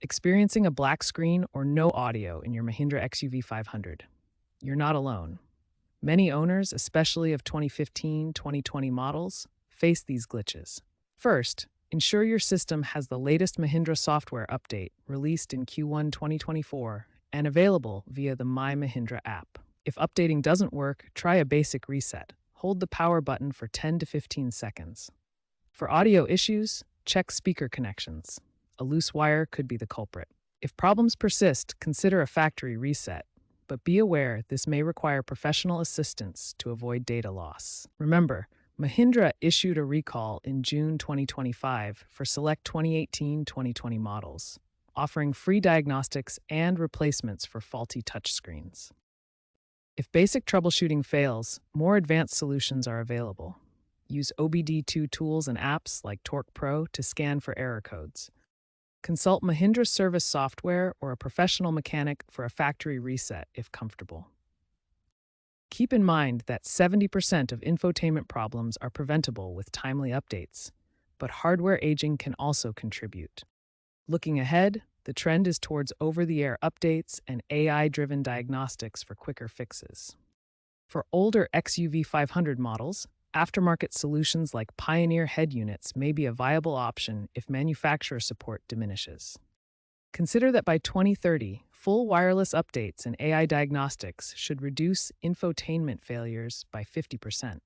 Experiencing a black screen or no audio in your Mahindra XUV500. You're not alone. Many owners, especially of 2015, 2020 models, face these glitches. First, ensure your system has the latest Mahindra software update released in Q1 2024 and available via the My Mahindra app. If updating doesn't work, try a basic reset. Hold the power button for 10 to 15 seconds. For audio issues, check speaker connections. A loose wire could be the culprit. If problems persist, consider a factory reset, but be aware this may require professional assistance to avoid data loss. Remember, Mahindra issued a recall in June 2025 for select 2018-2020 models, offering free diagnostics and replacements for faulty touchscreens. If basic troubleshooting fails, more advanced solutions are available. Use OBD2 tools and apps like Torque Pro to scan for error codes. Consult Mahindra service software or a professional mechanic for a factory reset if comfortable. Keep in mind that 70% of infotainment problems are preventable with timely updates, but hardware aging can also contribute. Looking ahead, the trend is towards over-the-air updates and AI-driven diagnostics for quicker fixes. For older XUV500 models, aftermarket solutions like Pioneer head units may be a viable option if manufacturer support diminishes. Consider that by 2030, full wireless updates and AI diagnostics should reduce infotainment failures by 50%.